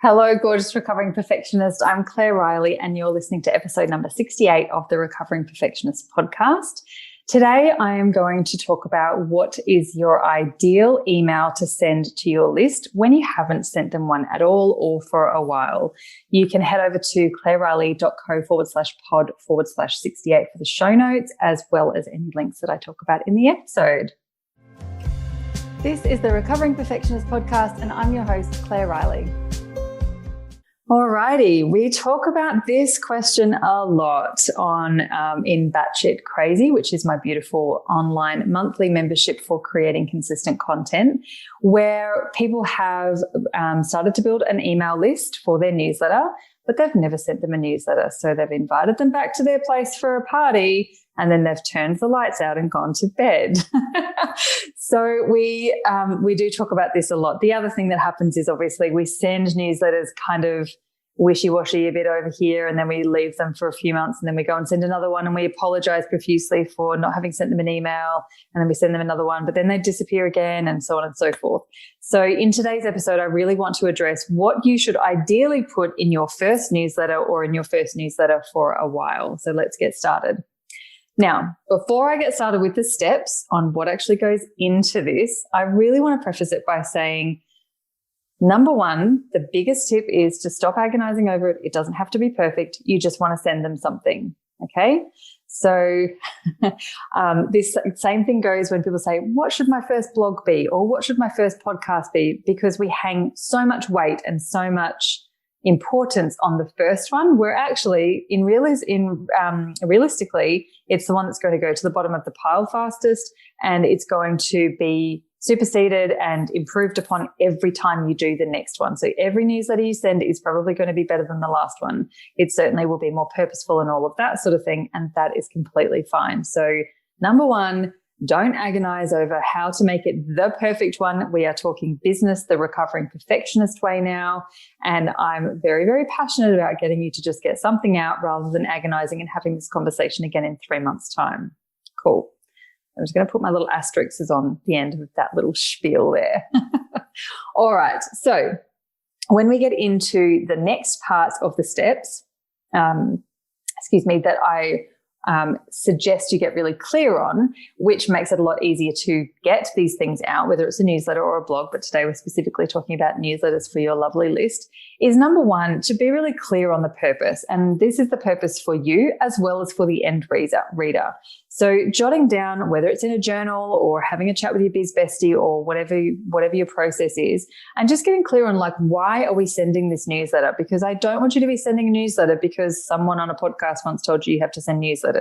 Hello, gorgeous recovering perfectionist. I'm Claire Riley, and you're listening to episode number 68 of the Recovering Perfectionist podcast. Today, I am going to talk about what is your ideal email to send to your list when you haven't sent them one at all or for a while. You can head over to claireriley.co/pod/68 for the show notes, as well as any links that I talk about in the episode. This is the Recovering Perfectionist podcast, and I'm your host, Claire Riley. Alrighty, we talk about this question a lot on in Batshit Crazy, which is my beautiful online monthly membership for creating consistent content, where people have started to build an email list for their newsletter, but they've never sent them a newsletter. So they've invited them back to their place for a party, and then they've turned the lights out and gone to bed. So we do talk about this a lot. The other thing that happens is obviously we send newsletters kind of wishy-washy a bit over here, and then we leave them for a few months, and then we go and send another one, and we apologize profusely for not having sent them an email, and then we send them another one, but then they disappear again, and so on and so forth. So in today's episode, I really want to address what you should ideally put in your first newsletter or in your first newsletter for a while. So let's get started. Now, before I get started with the steps on what actually goes into this, I really want to preface it by saying, number one, the biggest tip is to stop agonizing over it. It doesn't have to be perfect. You just want to send them something. Okay. So this same thing goes when people say, what should my first blog be? Or what should my first podcast be? Because we hang so much weight and so much importance on the first one, where actually realistically, it's the one that's going to go to the bottom of the pile fastest, and it's going to be superseded and improved upon every time you do the next one. So every newsletter you send is probably going to be better than the last one. It certainly will be more purposeful and all of that sort of thing, and that is completely fine. So number one, don't agonize over how to make it the perfect one. We are talking business, the recovering perfectionist way now. And I'm very, very passionate about getting you to just get something out rather than agonizing and having this conversation again in 3 months' time. Cool. I'm just going to put my little asterisks on the end of that little spiel there. All right. So when we get into the next part of the steps, that I suggest you get really clear on, which makes it a lot easier to get these things out, whether it's a newsletter or a blog, but today we're specifically talking about newsletters for your lovely list, is number one, to be really clear on the purpose. And this is the purpose for you as well as for the end reader. So jotting down, whether it's in a journal or having a chat with your biz bestie or whatever your process is, and just getting clear on like, why are we sending this newsletter? Because I don't want you to be sending a newsletter because someone on a podcast once told you have to send newsletters.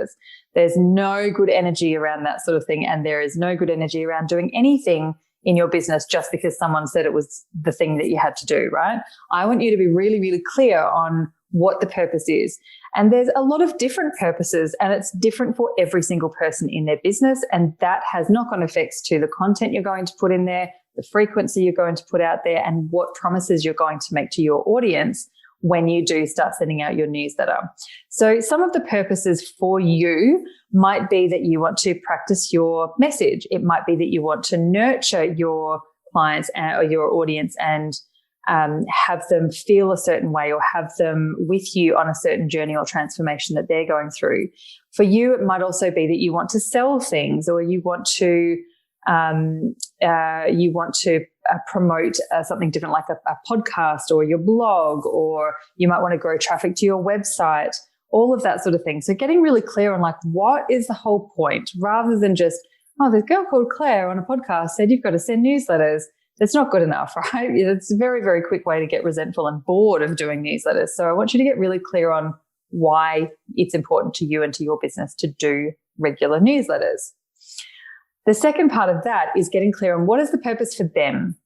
There's no good energy around that sort of thing. And there is no good energy around doing anything in your business just because someone said it was the thing that you had to do, right? I want you to be really, really clear on what the purpose is. And there's a lot of different purposes, and it's different for every single person in their business. And that has knock-on effects to the content you're going to put in there, the frequency you're going to put out there, and what promises you're going to make to your audience when you do start sending out your newsletter. So some of the purposes for you might be that you want to practice your message. It might be that you want to nurture your clients or your audience and have them feel a certain way or have them with you on a certain journey or transformation that they're going through. For you, it might also be that you want to sell things, or you want to promote something different like a podcast or your blog, or you might want to grow traffic to your website, all of that sort of thing. So getting really clear on like, what is the whole point, rather than just, oh, this girl called Claire on a podcast said you've got to send newsletters. That's not good enough, right? It's a very, very quick way to get resentful and bored of doing newsletters. So I want you to get really clear on why it's important to you and to your business to do regular newsletters. The second part of that is getting clear on what is the purpose for them.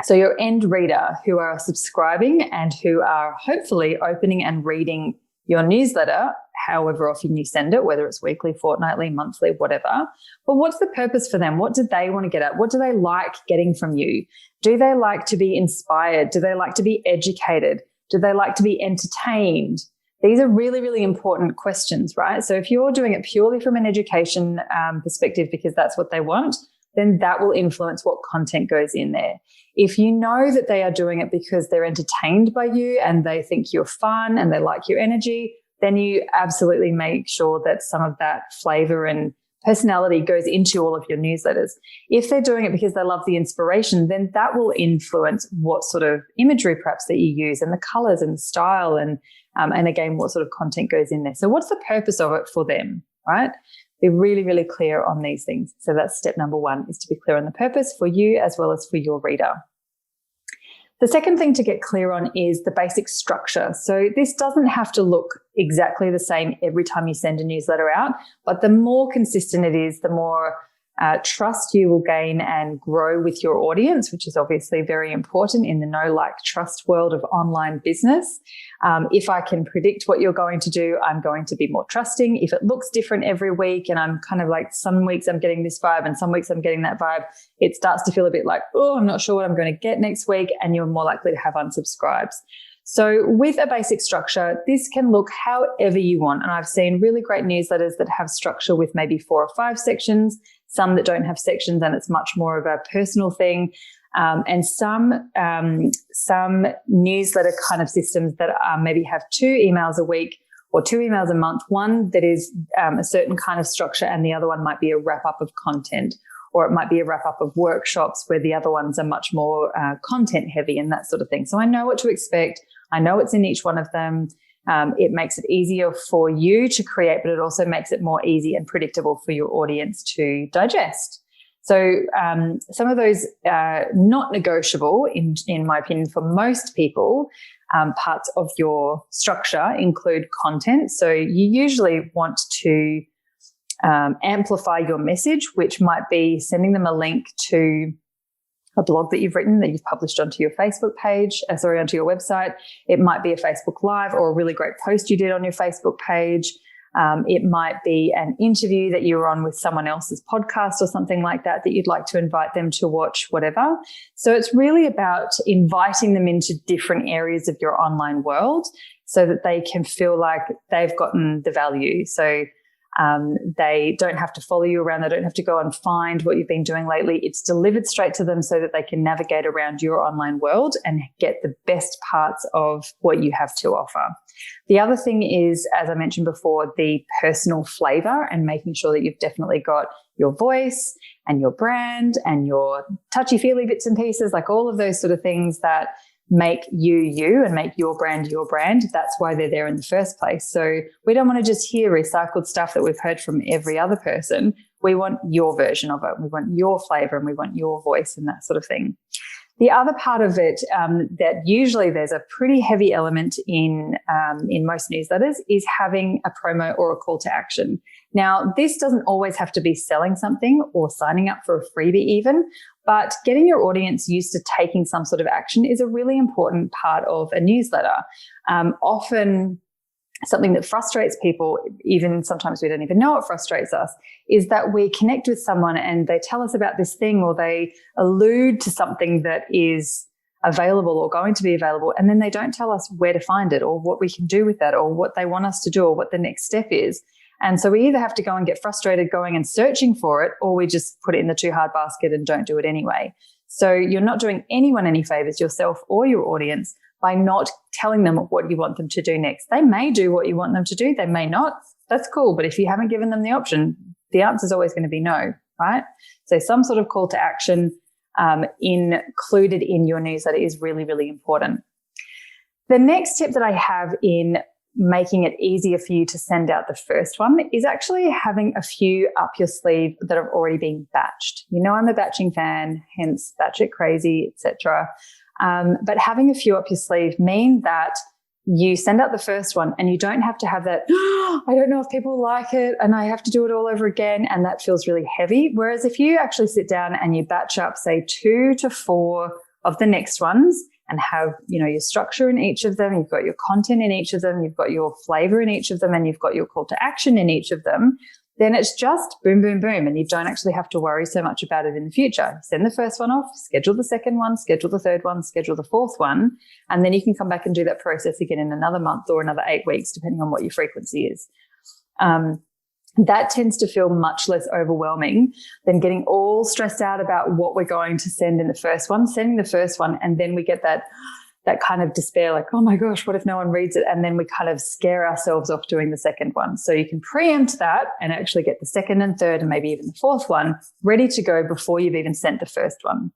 So your end reader who are subscribing and who are hopefully opening and reading your newsletter, however often you send it, whether it's weekly, fortnightly, monthly, whatever. But what's the purpose for them? What do they want to get at? What do they like getting from you? Do they like to be inspired? Do they like to be educated? Do they like to be entertained? These are really, really important questions, right? So if you're doing it purely from an education perspective because that's what they want, then that will influence what content goes in there. If you know that they are doing it because they're entertained by you and they think you're fun and they like your energy, then you absolutely make sure that some of that flavor and personality goes into all of your newsletters. If they're doing it because they love the inspiration, then that will influence what sort of imagery perhaps that you use and the colors and the style and again, what sort of content goes in there. So what's the purpose of it for them, right? Be really, really clear on these things. So that's step number one, is to be clear on the purpose for you as well as for your reader. The second thing to get clear on is the basic structure. So this doesn't have to look exactly the same every time you send a newsletter out, but the more consistent it is, the more trust you will gain and grow with your audience, which is obviously very important in the know, like, trust world of online business. If I can predict what you're going to do, I'm going to be more trusting. If it looks different every week and I'm kind of like, some weeks I'm getting this vibe and some weeks I'm getting that vibe, it starts to feel a bit like, oh, I'm not sure what I'm going to get next week, and you're more likely to have unsubscribes. So with a basic structure, this can look however you want. And I've seen really great newsletters that have structure with maybe 4 or 5 sections, some that don't have sections and it's much more of a personal thing. And some newsletter kind of systems that maybe have 2 emails a week or 2 emails a month, one that is a certain kind of structure and the other one might be a wrap-up of content, or it might be a wrap-up of workshops where the other ones are much more content heavy and that sort of thing. So I know what to expect. I know what's in each one of them. It makes it easier for you to create, but it also makes it more easy and predictable for your audience to digest. So some of those not negotiable, in my opinion, for most people, parts of your structure include content. So you usually want to amplify your message, which might be sending them a link to a blog that you've written that you've published onto your Facebook page, onto your website. It might be a Facebook Live or a really great post you did on your Facebook page. It might be an interview that you were on with someone else's podcast or something like that you'd like to invite them to watch, whatever. So it's really about inviting them into different areas of your online world so that they can feel like they've gotten the value. So they don't have to follow you around. They don't have to go and find what you've been doing lately. It's delivered straight to them so that they can navigate around your online world and get the best parts of what you have to offer. The other thing is, as I mentioned before, the personal flavor and making sure that you've definitely got your voice and your brand and your touchy-feely bits and pieces, like all of those sort of things that make you you and make your brand your brand. That's why they're there in the first place. So we don't want to just hear recycled stuff that we've heard from every other person. We want your version of it. We want your flavor and we want your voice and that sort of thing. The other part of it that usually there's a pretty heavy element in most newsletters is having a promo or a call to action. Now, this doesn't always have to be selling something or signing up for a freebie even, but getting your audience used to taking some sort of action is a really important part of a newsletter. Often something that frustrates people, even sometimes we don't even know it frustrates us, is that we connect with someone and they tell us about this thing or they allude to something that is available or going to be available, and then they don't tell us where to find it or what we can do with that or what they want us to do or what the next step is. And so we either have to go and get frustrated going and searching for it, or we just put it in the too hard basket and don't do it anyway. So you're not doing anyone any favors, yourself or your audience, by not telling them what you want them to do next. They may do what you want them to do. They may not. That's cool. But if you haven't given them the option, the answer is always going to be no, right? So some sort of call to action included in your newsletter is really, really important. The next tip that I have in making it easier for you to send out the first one is actually having a few up your sleeve that have already been batched. You know, I'm a batching fan, hence Batch It Crazy, etc. But having a few up your sleeve mean that you send out the first one and you don't have to have that, I don't know if people like it and I have to do it all over again, and that feels really heavy. Whereas if you actually sit down and you batch up, say 2 to 4 of the next ones and have, you know, your structure in each of them, you've got your content in each of them, you've got your flavor in each of them, and you've got your call to action in each of them, then it's just boom, boom, boom. And you don't actually have to worry so much about it in the future. Send the first one off, schedule the second one, schedule the third one, schedule the fourth one. And then you can come back and do that process again in another month or another 8 weeks, depending on what your frequency is. that tends to feel much less overwhelming than getting all stressed out about what we're going to send in the first one, sending the first one, and then we get that kind of despair, like, oh my gosh, what if no one reads it? And then we kind of scare ourselves off doing the second one. So you can preempt that and actually get the second and third and maybe even the fourth one ready to go before you've even sent the first one.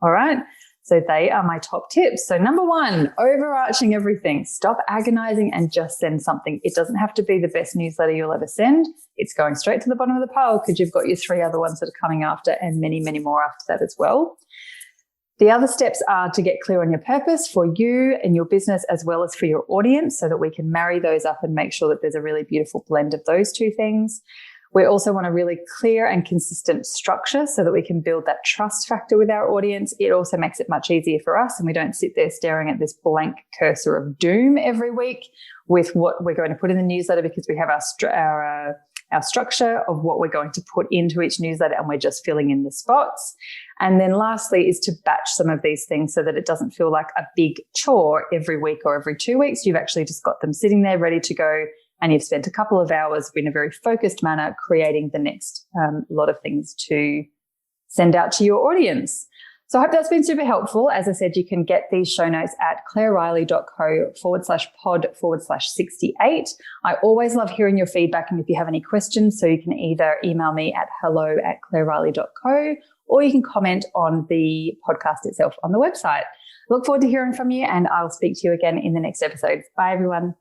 All right. So they are my top tips. So number one, overarching everything. Stop agonizing and just send something. It doesn't have to be the best newsletter you'll ever send. It's going straight to the bottom of the pile because you've got your 3 other ones that are coming after and many, many more after that as well. The other steps are to get clear on your purpose for you and your business as well as for your audience so that we can marry those up and make sure that there's a really beautiful blend of those two things. We also want a really clear and consistent structure so that we can build that trust factor with our audience. It also makes it much easier for us and we don't sit there staring at this blank cursor of doom every week with what we're going to put in the newsletter because we have our structure of what we're going to put into each newsletter and we're just filling in the spots. And then lastly is to batch some of these things so that it doesn't feel like a big chore every week or every 2 weeks. You've actually just got them sitting there ready to go and you've spent a couple of hours in a very focused manner creating the next lot of things to send out to your audience. So I hope that's been super helpful. As I said, you can get these show notes at claireriley.co/pod/68. I always love hearing your feedback and if you have any questions, so you can either email me at hello@claireriley.co or you can comment on the podcast itself on the website. Look forward to hearing from you and I'll speak to you again in the next episode. Bye, everyone.